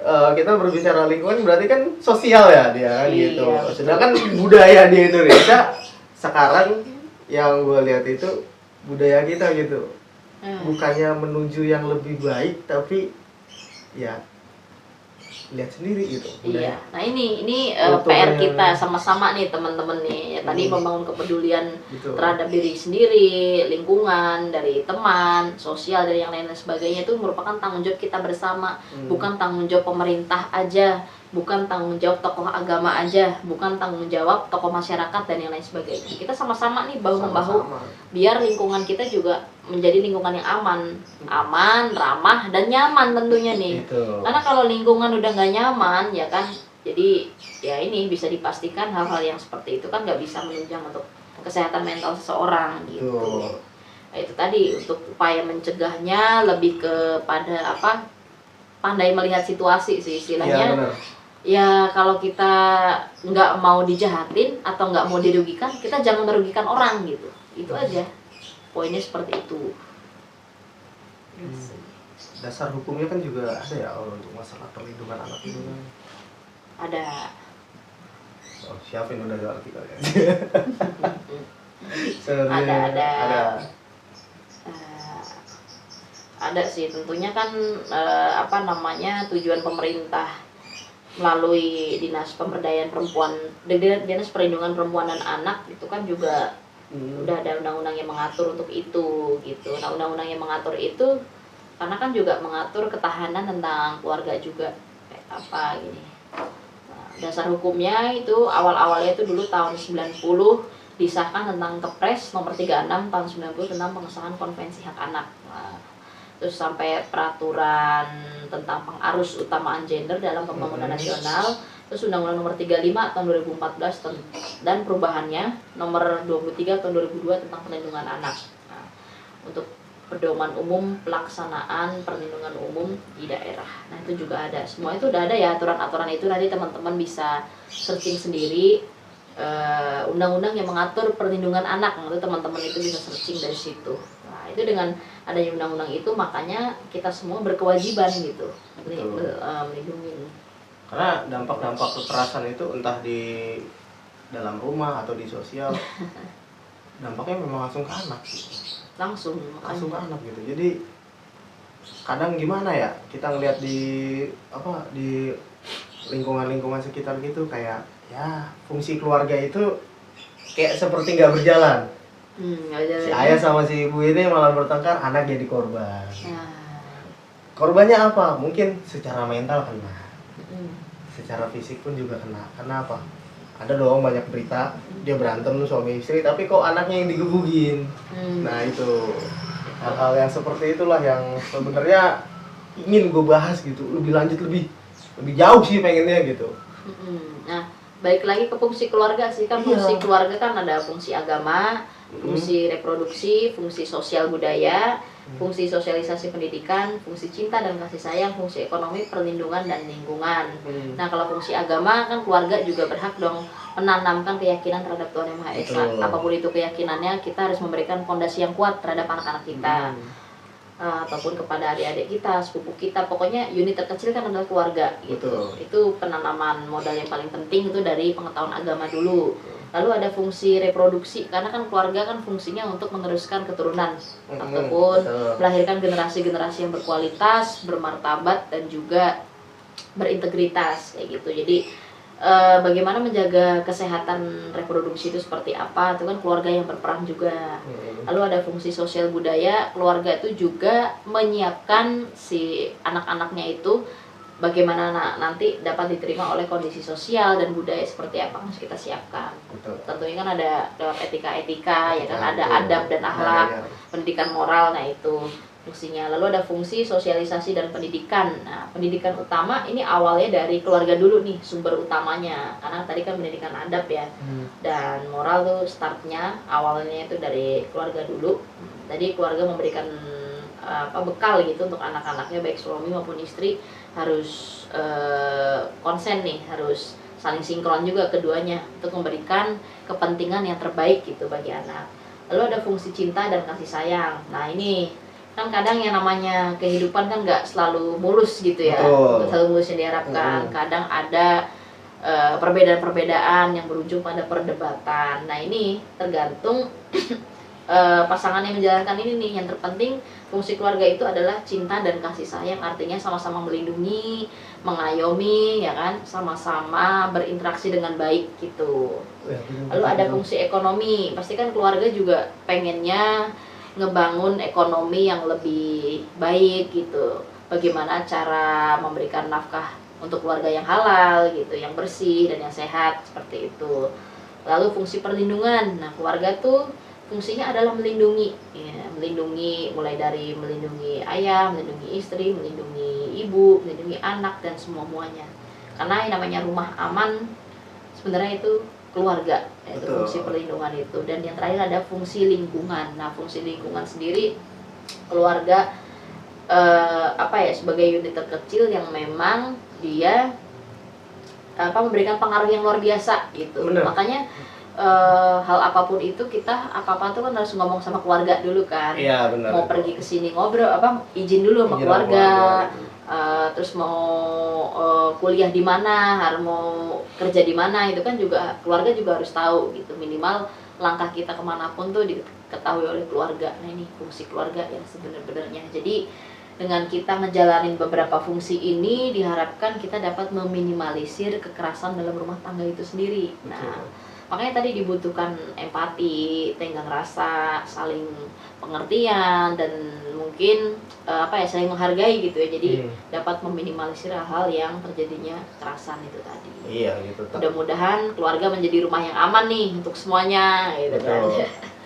Kita berbicara lingkungan berarti kan sosial ya dia kan gitu. Sedangkan budaya di Indonesia sekarang yang gue lihat itu budaya kita gitu. Bukannya menuju yang lebih baik tapi ya lihat sendiri gitu.
Iya. Nah ini PR kita sama-sama nih teman-teman nih. Ya, tadi membangun kepedulian terhadap diri sendiri, lingkungan, dari teman, sosial, dari yang lain dan sebagainya itu merupakan tanggung jawab kita bersama, bukan tanggung jawab pemerintah aja, bukan tanggung jawab tokoh agama aja, bukan tanggung jawab tokoh masyarakat dan yang lain sebagainya. Kita sama-sama nih bahu-membahu biar lingkungan kita juga menjadi lingkungan yang aman, ramah dan nyaman tentunya nih. Karena kalau lingkungan udah nggak nyaman ya kan, jadi ya ini bisa dipastikan hal-hal yang seperti itu kan nggak bisa menunjang untuk kesehatan mental seseorang gitu. Nah, itu tadi untuk upaya mencegahnya lebih kepada pandai melihat situasi sih istilahnya. Ya kalau kita nggak mau dijahatin atau nggak mau dirugikan, kita jangan merugikan orang gitu. Itu aja. Poinnya seperti itu.
Dasar hukumnya kan juga ada ya untuk masalah perlindungan anak itu kan.
Ada.
Oh, siapin udah ada artikelnya.
Ada sih tentunya kan tujuan pemerintah melalui Dinas Pemberdayaan Perempuan, Dinas Perlindungan Perempuan dan Anak itu kan juga udah ada undang-undang yang mengatur untuk itu gitu. Nah undang-undang yang mengatur itu karena kan juga mengatur ketahanan tentang keluarga juga kayak gini. Nah, dasar hukumnya itu awal-awalnya itu dulu tahun 90 disahkan tentang Kepres nomor 36 tahun 90 tentang pengesahan Konvensi Hak Anak. Nah, terus sampai peraturan tentang pengarus utamaan gender dalam pembangunan nasional, terus Undang-Undang nomor 35 tahun 2014 dan perubahannya nomor 23 tahun 2002 tentang perlindungan anak. Nah, untuk pedoman umum pelaksanaan perlindungan umum di daerah. Nah, itu juga ada. Semua itu udah ada ya aturan-aturan itu, nanti teman-teman bisa searching sendiri undang-undang yang mengatur perlindungan anak. Nanti teman-teman itu bisa searching dari situ. Nah, itu dengan adanya undang-undang itu makanya kita semua berkewajiban gitu melindungi.
Karena dampak-dampak kekerasan itu entah di dalam rumah atau di sosial dampaknya memang langsung ke anak
langsung
ke anak gitu. Jadi kadang gimana ya kita ngelihat di lingkungan sekitar gitu, kayak ya fungsi keluarga itu kayak seperti nggak berjalan. Si ayah sama si ibu ini malah bertengkar, anak jadi korban. Korbannya apa? Mungkin secara mental kena, secara fisik pun juga kena. Kenapa? Ada dong banyak berita dia berantem suami istri, tapi kok anaknya yang digebugin. Nah itu hal-hal yang seperti itulah yang sebenarnya ingin gue bahas gitu, lebih lanjut, lebih jauh sih pengennya gitu.
Nah, balik lagi ke fungsi keluarga sih kan, fungsi keluarga kan ada fungsi agama, fungsi reproduksi, fungsi sosial budaya, fungsi sosialisasi pendidikan, fungsi cinta dan kasih sayang, fungsi ekonomi, perlindungan dan lingkungan. Nah, kalau fungsi agama kan keluarga juga berhak dong menanamkan keyakinan terhadap Tuhan Yang Maha Esa. Apapun itu keyakinannya, kita harus memberikan fondasi yang kuat terhadap anak-anak kita. Ataupun kepada adik-adik kita, sepupu kita, pokoknya unit terkecil kan adalah keluarga gitu. Itu penanaman modal yang paling penting itu dari pengetahuan agama dulu. Lalu ada fungsi reproduksi, karena kan keluarga kan fungsinya untuk meneruskan keturunan ataupun melahirkan generasi-generasi yang berkualitas, bermartabat dan juga berintegritas kayak gitu. Jadi bagaimana menjaga kesehatan reproduksi itu seperti apa, itu kan keluarga yang berperan juga. Lalu ada fungsi sosial budaya, keluarga itu juga menyiapkan si anak-anaknya itu bagaimana nanti dapat diterima oleh kondisi sosial dan budaya seperti apa harus kita siapkan. Tentunya kan ada lewat etika-etika, ya kan, ada adab dan akhlak, pendidikan moral, nah itu fungsinya. Lalu ada fungsi sosialisasi dan pendidikan. Nah, pendidikan utama ini awalnya dari keluarga dulu nih, sumber utamanya. Karena tadi kan pendidikan adab ya. Dan moral tuh startnya, awalnya itu dari keluarga dulu. Jadi keluarga memberikan bekal gitu untuk anak-anaknya, baik suami maupun istri harus konsen nih, harus saling sinkron juga keduanya untuk memberikan kepentingan yang terbaik gitu bagi anak. Lalu ada fungsi cinta dan kasih sayang. Nah, ini kan kadang yang namanya kehidupan kan nggak selalu mulus gitu ya, nggak selalu mulus yang diharapkan. Kadang ada perbedaan-perbedaan yang berujung pada perdebatan. Nah, ini tergantung pasangan yang menjalankan ini nih. Yang terpenting fungsi keluarga itu adalah cinta dan kasih sayang, artinya sama-sama melindungi, mengayomi, ya kan, sama-sama berinteraksi dengan baik gitu. Lalu ada fungsi ekonomi, pasti kan keluarga juga pengennya ngebangun ekonomi yang lebih baik gitu. Bagaimana cara memberikan nafkah untuk keluarga yang halal gitu, yang bersih dan yang sehat seperti itu. Lalu fungsi perlindungan. Nah, keluarga tuh fungsinya adalah melindungi, ya, melindungi mulai dari melindungi ayah, melindungi istri, melindungi ibu, melindungi anak dan semuanya. Karena yang namanya rumah aman sebenarnya itu keluarga, yaitu fungsi perlindungan itu. Dan yang terakhir ada fungsi lingkungan. Nah, fungsi lingkungan sendiri keluarga sebagai unit terkecil yang memang dia memberikan pengaruh yang luar biasa gitu. Makanya hal apapun itu kita apa-apa tuh kan harus ngomong sama keluarga dulu kan.
Iya, benar.
Mau pergi ke sini ngobrol izin dulu sama keluarga. Terus mau kuliah di mana, harus mau kerja di mana, itu kan juga keluarga juga harus tahu gitu. Minimal langkah kita kemanapun tuh diketahui oleh keluarga. Nah, ini fungsi keluarga yang sebenarnya. Jadi dengan kita ngejalanin beberapa fungsi ini, diharapkan kita dapat meminimalisir kekerasan dalam rumah tangga itu sendiri. Nah, makanya tadi dibutuhkan empati, tenggang rasa, saling pengertian, dan mungkin saling menghargai gitu ya. Jadi dapat meminimalisir hal-hal yang terjadinya kekerasan itu tadi. Iya gitu. Mudah-mudahan keluarga menjadi rumah yang aman nih untuk semuanya gitu kan.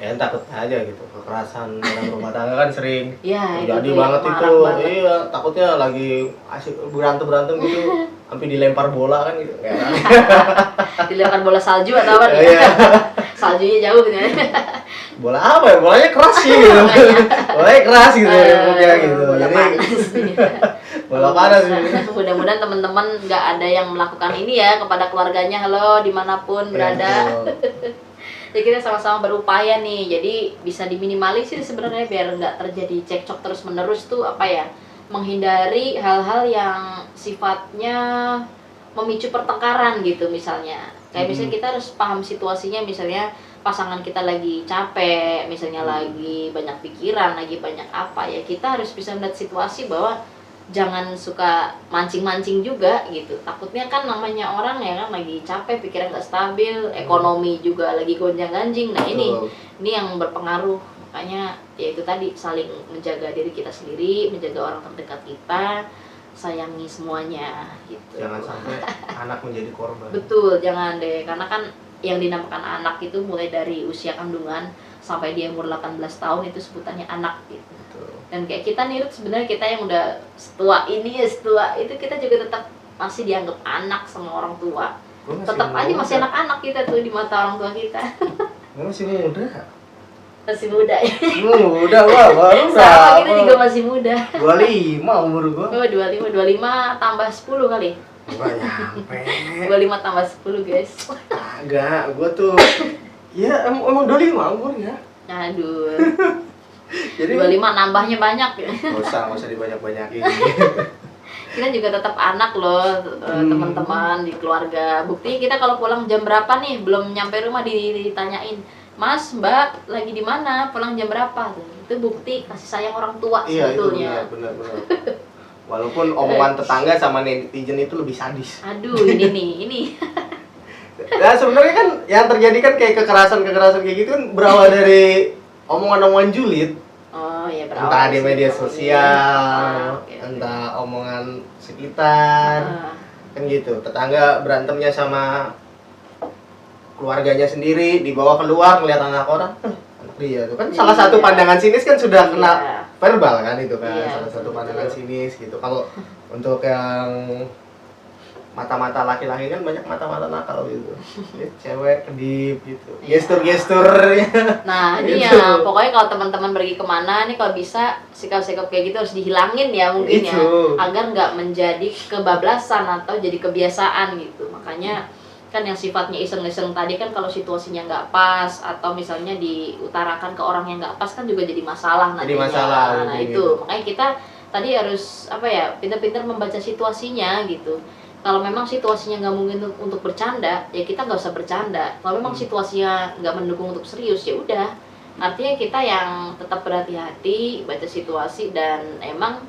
Ya takut aja gitu, kekerasan dalam rumah tangga kan sering
jadi
banget itu. Iya, takutnya lagi asik berantem gitu sampai dilempar bola kan gitu.
Dilempar bola salju atau apa nih? Saljunya jauh gitu ya.
Bola apa ya? Bolanya keras sih gitu. Bolanya keras gitu ya gitu.
Bola panas.
Bola panas.
Mudah-mudahan teman-teman nggak ada yang melakukan ini ya kepada keluarganya. Halo, dimanapun berada. Jadi kita sama-sama berupaya nih, jadi bisa diminimalisir sebenarnya biar nggak terjadi cekcok terus menerus tuh menghindari hal-hal yang sifatnya memicu pertengkaran gitu misalnya. Kayak misalnya kita harus paham situasinya, misalnya pasangan kita lagi capek, misalnya lagi banyak pikiran, lagi banyak ya kita harus bisa melihat situasi bahwa jangan suka mancing-mancing juga gitu. Takutnya kan namanya orang ya kan lagi capek, pikiran nggak stabil, ekonomi juga lagi gonjang-ganjing. Nah, ini yang berpengaruh. Makanya ya itu tadi, saling menjaga diri kita sendiri, menjaga orang terdekat kita, sayangi semuanya gitu.
Jangan sampai anak menjadi korban.
Betul, jangan deh. Karena kan yang dinamakan anak itu mulai dari usia kandungan sampai dia umur 18 tahun itu sebutannya anak gitu. Dan kayak kita nih sebenarnya kita yang udah setua itu kita juga tetap masih dianggap anak sama orang tua. Tetap aja masih anak-anak kita tuh di mata orang tua kita.
Gue masih muda.
Masih muda ya.
Udah gua baru
Sama kita juga masih muda.
25 umur gua.
Oh, 25 tambah 10 kali.
Enggak nyampe.
25 tambah 10, guys.
Agak, gua tuh ya emang 25 umurnya.
Aduh.
Jadi
25 nambahnya banyak ya.
Nggak usah dibanyak-banyakin.
Kita juga tetap anak loh, teman-teman di keluarga. Bukti kita kalau pulang jam berapa nih, belum nyampe rumah ditanyain, Mas, Mbak, lagi di mana? Pulang jam berapa? Itu bukti kasih sayang orang tua sebetulnya.
Iya, itu benar. Walaupun omongan tetangga sama netizen itu lebih sadis.
Aduh, ini.
Nah, sebenarnya kan yang terjadi kan kayak kekerasan kayak gitu kan berawal dari omongan-omongan julid.
Oh iya, berawal
Entah di
dari
media
situ.
sosial,
Oke.
entah omongan sekitar. Kan gitu. Tetangga berantemnya sama keluarganya sendiri, dibawa keluar ngeliat anak orang. Anak dia tuh kan salah satu pandangan sinis kan sudah kena
Iya.
verbal kan itu kan,
Iya,
salah satu
betul.
pandangan sinis gitu. Kalau untuk yang mata-mata laki-laki kan banyak mata-mata nakal gitu. Ya, cewek kedip gitu.
Iya.
Gestur-gestur.
Nah, ini
Itu.
ya, pokoknya kalau teman-teman pergi kemana nih, kalau bisa sikap-sikap kayak gitu harus dihilangin ya mungkin ya,
Itu.
agar nggak menjadi kebablasan atau jadi kebiasaan gitu. Makanya kan yang sifatnya iseng-iseng tadi kan kalau situasinya nggak pas atau misalnya diutarakan ke orang yang nggak pas kan juga jadi masalah
Jadi
nantinya.
masalah,
Nah
kayak
itu
gitu.
makanya kita tadi harus apa ya, pintar-pintar membaca situasinya gitu. Kalau memang situasinya nggak mungkin untuk bercanda, ya kita nggak usah bercanda. Kalau memang situasinya nggak mendukung untuk serius, ya udah. Artinya kita yang tetap berhati-hati, baca situasi, dan emang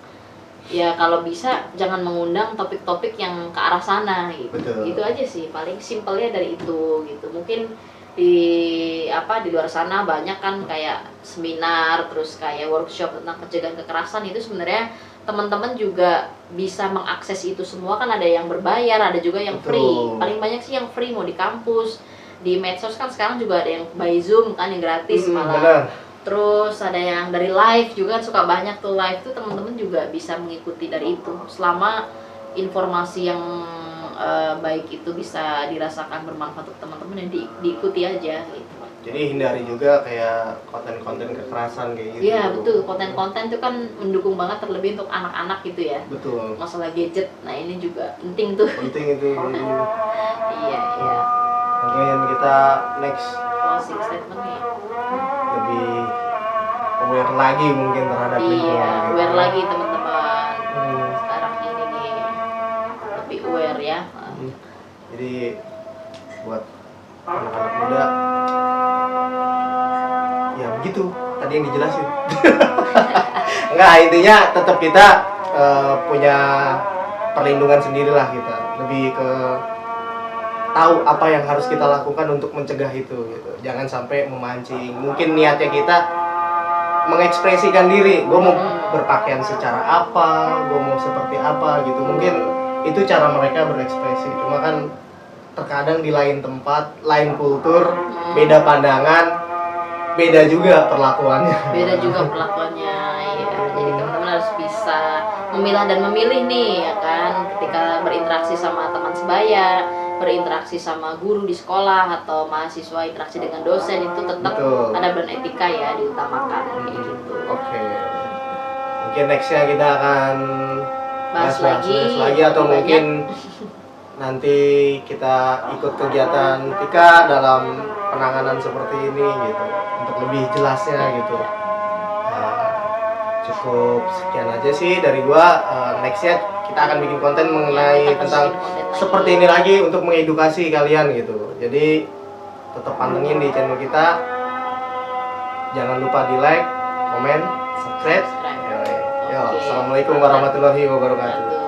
ya kalau bisa jangan mengundang topik-topik yang ke arah sana gitu.
Betul.
Gitu aja sih, paling simpelnya dari itu gitu. Mungkin di luar sana banyak kan kayak seminar, terus kayak workshop tentang pencegahan kekerasan. Itu sebenarnya teman-teman juga bisa mengakses itu semua, kan ada yang berbayar, ada juga yang
Betul.
free. Paling banyak sih yang free, mau di kampus, di medsos kan sekarang juga ada yang by Zoom kan yang gratis malah.
Benar.
Terus ada yang dari live juga, suka banyak tuh live tuh, teman-teman juga bisa mengikuti dari itu. Selama informasi yang baik itu bisa dirasakan bermanfaat untuk teman-teman, yang diikuti aja gitu.
Jadi hindari juga kayak konten-konten kekerasan kayak gitu.
Iya betul, konten-konten itu kan mendukung banget, terlebih untuk anak-anak gitu ya.
Betul.
Masalah gadget, nah ini juga penting tuh.
Penting itu.
Iya.
Mungkin kita next
Closing statement nih.
lebih aware lagi mungkin terhadap lingkungan.
Iya,
gitu.
aware lagi teman-teman.
Hmm.
Sekarang ini nih lebih aware ya.
Jadi buat anak-anak muda ya begitu tadi yang dijelasin. Enggak, intinya tetap kita punya perlindungan sendirilah, kita lebih ke tahu apa yang harus kita lakukan untuk mencegah itu gitu. Jangan sampai memancing. Mungkin niatnya kita mengekspresikan diri, gue mau berpakaian secara apa, gue mau seperti apa gitu. Mungkin itu cara mereka berekspresi. Cuma kan terkadang di lain tempat, lain kultur, beda pandangan, beda juga perlakuannya.
Beda juga perlakuannya ya. Jadi teman-teman harus bisa memilah dan memilih nih ya kan, ketika berinteraksi sama teman sebaya, berinteraksi sama guru di sekolah, atau mahasiswa interaksi dengan dosen, itu tetap
Betul.
adab dan etika ya diutamakan kayak gitu.
Oke. Mungkin nextnya kita akan
Bahas lagi
atau
lebih
mungkin nanti kita ikut kegiatan Tika dalam penanganan seperti ini gitu, untuk lebih jelasnya gitu. Nah, cukup sekian aja sih dari gua. Nextnya kita akan bikin konten mengenai
kita akan
tentang
bikin konten lagi.
seperti ini lagi untuk mengedukasi kalian gitu. Jadi tetap pantengin di channel kita. Jangan lupa di like, komen, subscribe. Yo,
Oke.
assalamualaikum warahmatullahi wabarakatuh.